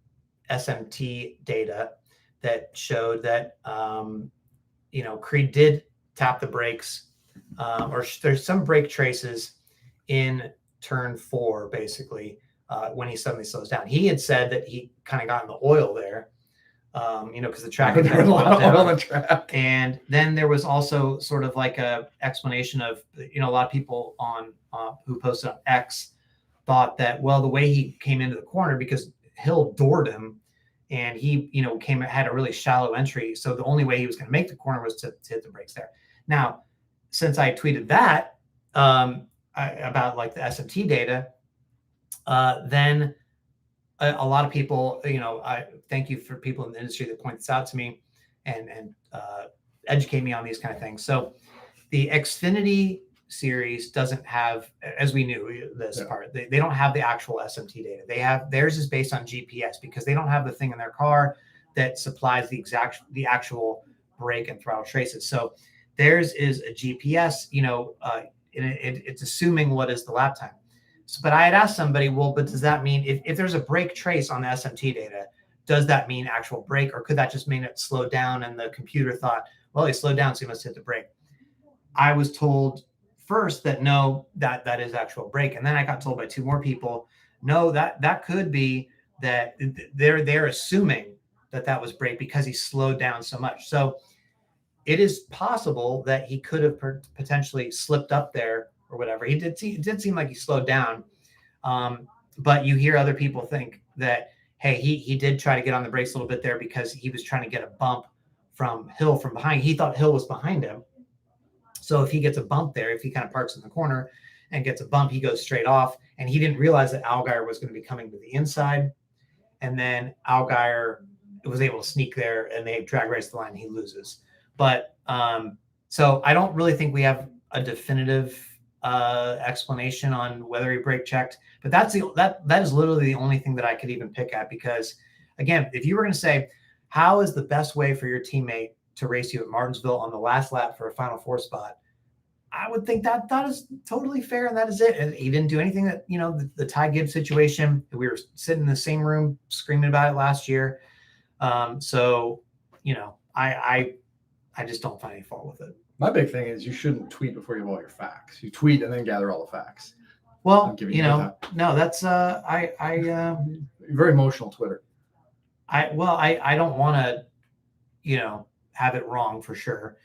SMT data that showed that Creed did tap the brakes, or there's some brake traces in turn 4, basically, when he suddenly slows down. He had said that he kind of got in the oil there, because the track had a lot of oil on the track. And then there was also sort of like a explanation of, a lot of people on who posted on X thought that, well, the way he came into the corner, because Hill doored him, and he, had a really shallow entry. So the only way he was going to make the corner was to hit the brakes there. Now, since I tweeted that about like the SMT data, then a lot of people, I thank you for people in the industry that point this out to me and educate me on these kind of things. So the Xfinity series doesn't have, as we knew this part, they don't have the actual SMT data. Theirs is based on GPS, because they don't have the thing in their car that supplies the actual brake and throttle traces. So theirs is a GPS, it's assuming what is the lap time. So, but I had asked somebody, well, but does that mean if there's a brake trace on the SMT data, does that mean actual brake, or could that just mean it slowed down and the computer thought, well, he slowed down, so he must hit the brake? I was told first that no, that is actual brake. And then I got told by two more people, no, that could be that they're assuming that was brake because he slowed down so much. So it is possible that he could have potentially slipped up there or whatever. It did seem like he slowed down. But you hear other people think that, hey, he did try to get on the brakes a little bit there because he was trying to get a bump from Hill from behind. He thought Hill was behind him. So if he gets a bump there, if he kind of parks in the corner and gets a bump, he goes straight off. And he didn't realize that Allgaier was going to be coming to the inside. And then Allgaier was able to sneak there, and they drag race the line, and he loses. But so I don't really think we have a definitive explanation on whether he brake checked. But that is literally the only thing that I could even pick at, because, again, if you were going to say, how is the best way for your teammate to race you at Martinsville on the last lap for a Final Four spot, I would think that is totally fair, and that is it. And he didn't do anything that, the Ty Gibbs situation, we were sitting in the same room screaming about it last year. So, I just don't find any fault with it. My big thing is you shouldn't tweet before you have all your facts. You tweet and then gather all the facts. Well, no, that's you're very emotional Twitter. I don't want to, have it wrong for sure.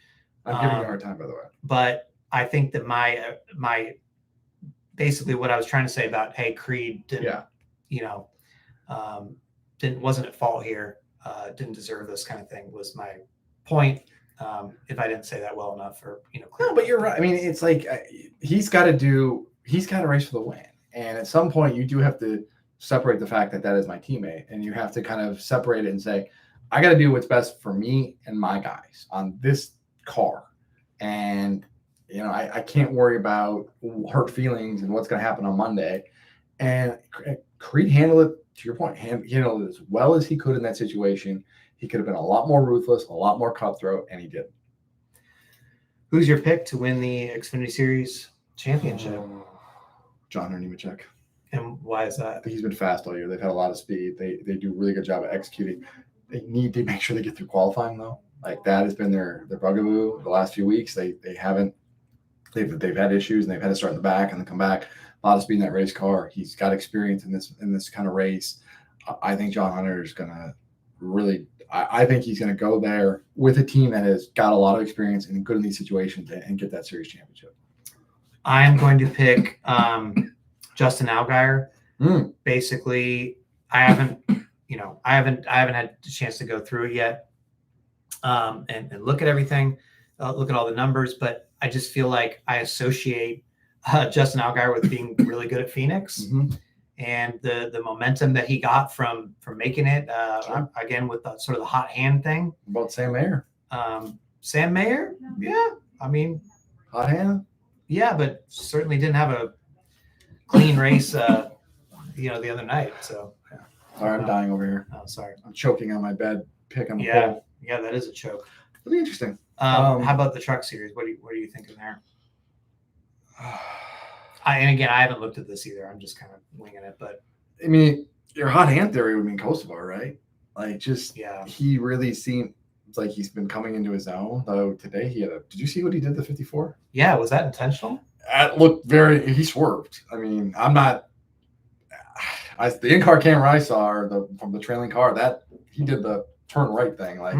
I'm giving you a hard time, by the way. But I think that my basically what I was trying to say about, hey, Creed didn't, wasn't at fault here, didn't deserve this kind of thing, was my point. If I didn't say that well enough, or no, but you're right. I mean, it's like he's got to race for the win, and at some point you do have to separate the fact that is my teammate, and you have to kind of separate it and say, I got to do what's best for me and my guys on this car, and I can't worry about hurt feelings and what's going to happen on Monday. And Creed handled it, to your point, handled it as well as he could in that situation. He could have been a lot more ruthless, a lot more cutthroat, and he did. Who's your pick to win the Xfinity Series championship? John Nemechek. And why is that? He's been fast all year. They've had a lot of speed. They do a really good job of executing. They need to make sure they get through qualifying, though. Like, that has been their bugaboo the last few weeks. They've had issues, and they've had to start in the back and then come back. A lot of speed in that race car. He's got experience in this kind of race. I think John Hunter is going to really. I think he's going to go there with a team that has got a lot of experience and good in these situations and get that series championship. I am going to pick Justin Allgaier. Basically, I haven't had the chance to go through it yet and look at everything, look at all the numbers, but I just feel like I associate Justin Allgaier with being really good at Phoenix. Mm-hmm. And the momentum that he got from making it, sure. Again, with the sort of the hot hand thing. What about Sam Mayer? Sam Mayer? Yeah. I mean, hot hand? Yeah, but certainly didn't have a clean race, the other night. So, yeah. Sorry, I'm dying over here. Oh, sorry. I'm choking on my bed, pick on the pole. Yeah, that is a choke. It'll be interesting. How about the truck series? What are you thinking there? And again, I haven't looked at this either. I'm just kind of winging it, but I mean, your hot hand theory would mean Kosovar, right? Like, he really seemed like he's been coming into his own. Though today did you see what he did the 54? Yeah, was that intentional? It looked he swerved. I mean, the in-car camera I saw from the trailing car, that he did the turn right thing. Like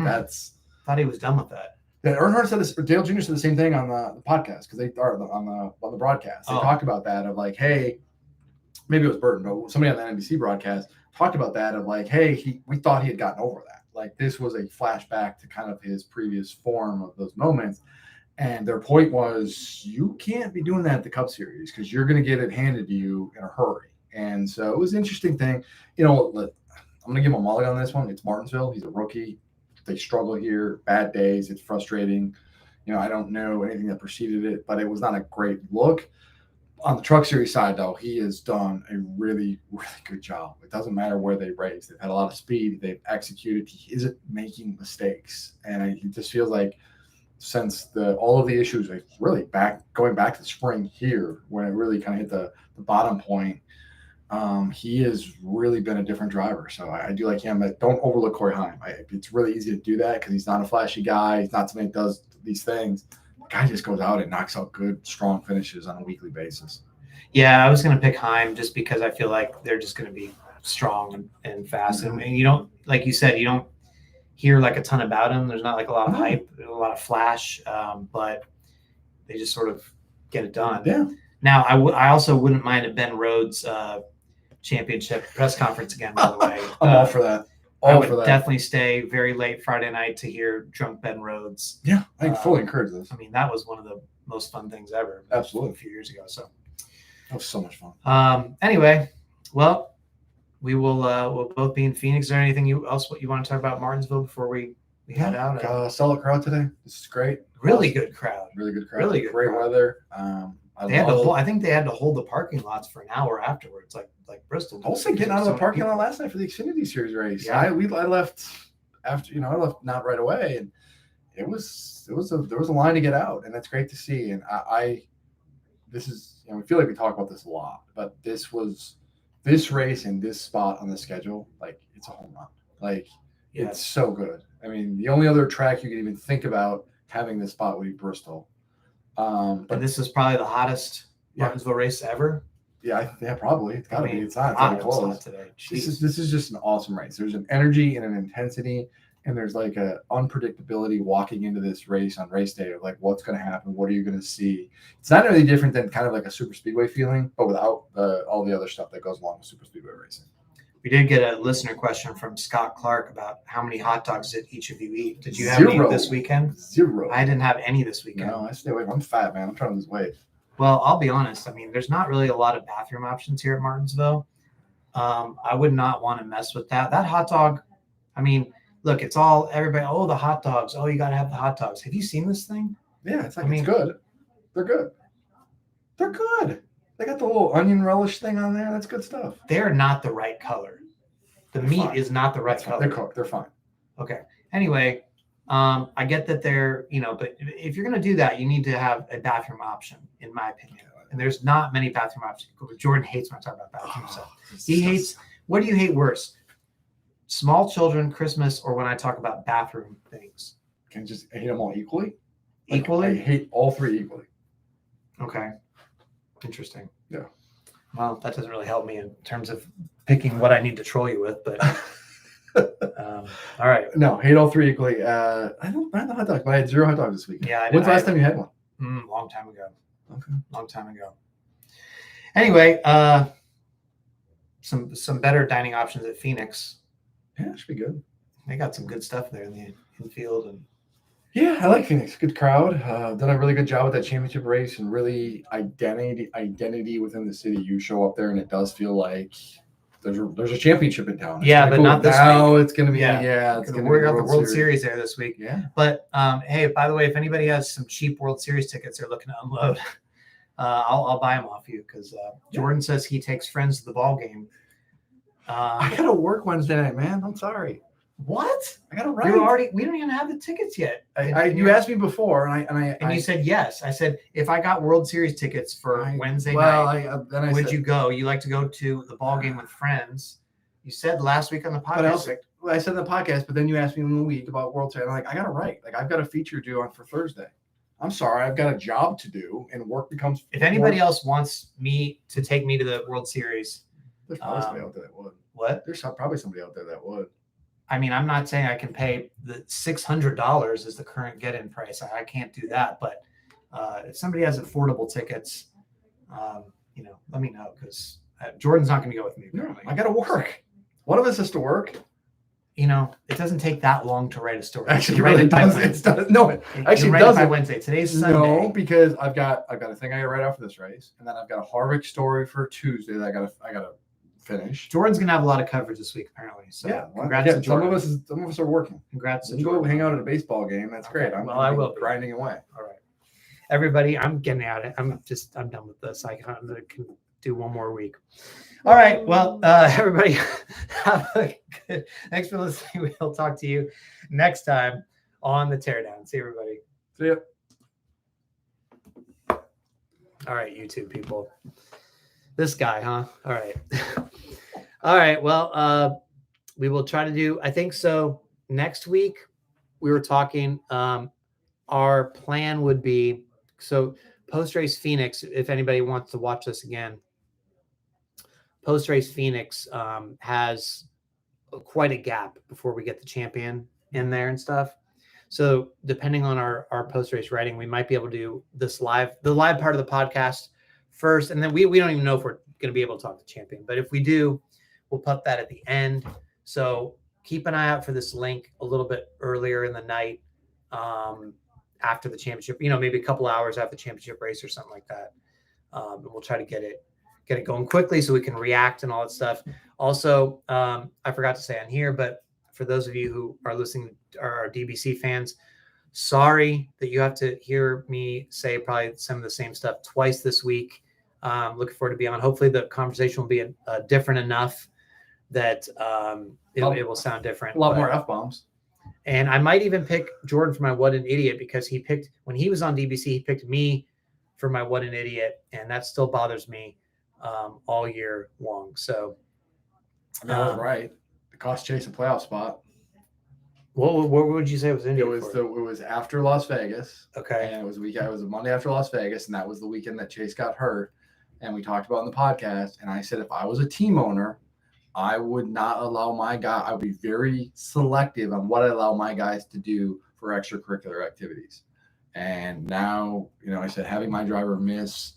thought he was done with that. Earnhardt said this, Dale Jr. said the same thing on the podcast, because they are on the broadcast. They talked about that of like, hey, maybe it was Burton, but somebody on the NBC broadcast talked about that of like, hey, we thought he had gotten over that. Like, this was a flashback to kind of his previous form of those moments. And their point was, you can't be doing that at the Cup Series because you're going to get it handed to you in a hurry. And so it was an interesting thing. I'm going to give him a mulligan on this one. It's Martinsville. He's a rookie. They struggle here, bad days. It's frustrating. I don't know anything that preceded it, but it was not a great look. On the Truck Series side, though, he has done a really, really good job. It doesn't matter where they race; they've had a lot of speed. They've executed. He isn't making mistakes, and it just feels like since all of the issues, like really going back to the spring here, when it really kind of hit the bottom point, he has really been a different driver. So I do like him. But don't overlook Corey Heim. It's really easy to do that because he's not a flashy guy. He's not somebody that does these things. The guy just goes out and knocks out good, strong finishes on a weekly basis. Yeah, I was going to pick Heim just because I feel like they're just going to be strong and fast. Mm-hmm. And you don't, like you said, you don't hear like a ton about him. There's not like a lot of hype, a lot of flash, but they just sort of get it done. Yeah. Now, I also wouldn't mind a Ben Rhodes championship press conference again, by the way. I'm all for that. I would definitely stay very late Friday night to hear drunk Ben Rhodes. Yeah, I fully encourage this. I mean, that was one of the most fun things ever. Absolutely. A few years ago. So that was so much fun. Anyway, well, we'll both be in Phoenix. Is there anything else what you want to talk about Martinsville before we head out? Solid crowd today. This is great. Really good crowd. Really good crowd. Really good. Great crowd. weather. I think they had to hold the parking lots for an hour afterwards, like Bristol. I was getting out of the parking lot last night for the Xfinity Series race. Yeah, I left after I left not right away, and there was a line to get out, and that's great to see. And this is we feel like we talk about this a lot, but this race and this spot on the schedule, like it's a home run. Like it's so good. I mean, the only other track you could even think about having this spot would be Bristol. But this is probably the hottest Martinsville race ever. Yeah, probably. It's got to be. It's not close today. This is just an awesome race. There's an energy and an intensity, and there's like a unpredictability walking into this race on race day of like what's going to happen, what are you going to see. It's not really different than kind of like a super speedway feeling, but without all the other stuff that goes along with super speedway racing. We did get a listener question from Scott Clark about how many hot dogs did each of you eat? Did you have any this weekend? 0. I didn't have any this weekend. No, I stay away. I'm fat, man. I'm trying to lose weight. Well, I'll be honest. I mean, there's not really a lot of bathroom options here at Martinsville. I would not want to mess with that. That hot dog, I mean, look, it's all everybody. Oh, the hot dogs. Oh, you got to have the hot dogs. Have you seen this thing? Yeah, it's good. They're good. They're good. They got the little onion relish thing on there. That's good stuff. They're not the right color. The meat is not the right color. They're cooked. They're fine. Okay. Anyway, I get that they're, but if you're going to do that, you need to have a bathroom option, in my opinion. And there's not many bathroom options. Jordan hates when I talk about bathrooms. So he hates, what do you hate worse? Small children, Christmas, or when I talk about bathroom things? Can you just hate them all equally? Equally? I hate all three equally. Okay. Interesting. Yeah. Well, that doesn't really help me in terms of picking what I need to troll you with, but all right. No, hate all three equally. I don't mind the hot dogs, but I had 0 hot dogs this week. Yeah. When's the last time you had one? Long time ago. Okay. Long time ago. Anyway, some better dining options at Phoenix. Yeah, it should be good. They got some good stuff there in the infield and. Yeah, I like Phoenix. Good crowd. Done a really good job with that championship race and really identity within the city. You show up there and it does feel like there's a championship in town. It's but not this week. Now it's going to be it's going to be the World Series there this week. Yeah. But hey, by the way, if anybody has some cheap World Series tickets they're looking to unload, I'll buy them off you because Jordan says he takes friends to the ball game. I got to work Wednesday night, man. I'm sorry. What? I got to write. We don't even have the tickets yet. You asked me before, and you said yes. I said if I got World Series tickets for Wednesday night, would you go? You like to go to the ball game with friends? You said last week on the podcast. I said in the podcast, but then you asked me in the week about World Series. I'm like, I got to write. Like I've got a feature due on for Thursday. I'm sorry, I've got a job to do, and work becomes. If anybody else wants me to take me to the World Series, there's probably somebody out there that would. What? There's probably somebody out there that would. I mean, I'm not saying I can pay the $600 is the current get-in price. I can't do that. But if somebody has affordable tickets, let me know because Jordan's not going to go with me. Apparently. I got to work. One of us has to work. It doesn't take that long to write a story. Actually, it does. No, it actually doesn't. By Wednesday. Today's Sunday. No, because I've got a thing I got to write out for this race, and then I've got a Harvick story for Tuesday that I gotta finish. Jordan's gonna have a lot of coverage this week, apparently. So congrats to Jordan. Some of us are working. Congrats to Jordan. Go hang out at a baseball game. That's great. I will grinding away. All right. everybody, I'm getting out of it. I'm done with this. I can do one more week. All right. Well, everybody, have a good, thanks for listening. We'll talk to you next time on the Teardown. See everybody. See ya. All right, YouTube people. This guy, huh? All right. All right. Well, we will try to do, I think so. Next week, we were talking, our plan would be, so post-race Phoenix, if anybody wants to watch this again, post-race Phoenix has quite a gap before we get the champion in there and stuff. So depending on our post-race writing, we might be able to do the live part of the podcast first. And then we don't even know if we're going to be able to talk to champion, but if we do, we'll put that at the end. So keep an eye out for this link a little bit earlier in the night after the championship, maybe a couple hours after the championship race or something like that. And we'll try to get it going quickly so we can react and all that stuff. Also, I forgot to say on here, but for those of you who are listening, are DBC fans, sorry that you have to hear me say probably some of the same stuff twice this week. Looking forward to being on. Hopefully the conversation will be different enough that it will sound different. A lot more F-bombs. And I might even pick Jordan for my What an Idiot, because when he was on DBC, he picked me for my What an Idiot, and that still bothers me all year long. So that was right. It cost Chase a playoff spot. What would you say was in it? It was after Las Vegas. Okay. And it was a Monday after Las Vegas, and that was the weekend that Chase got hurt. And we talked about it in the podcast. And I said, if I was a team owner, I would not allow my guy. I would be very selective on what I allow my guys to do for extracurricular activities. And now, I said, having my driver miss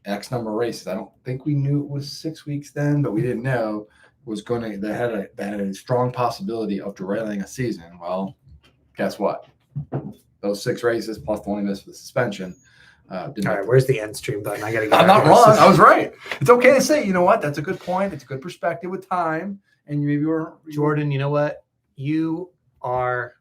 X number of races. I don't think we knew it was 6 weeks then, but we didn't know that had a strong possibility of derailing a season. Well, guess what? Those 6 races plus the only miss for the suspension. All right, where's the end stream button? I gotta get. I'm not wrong. I was right. It's okay to say, you know what? That's a good point. It's a good perspective with time. And maybe we're Jordan. You know what? You are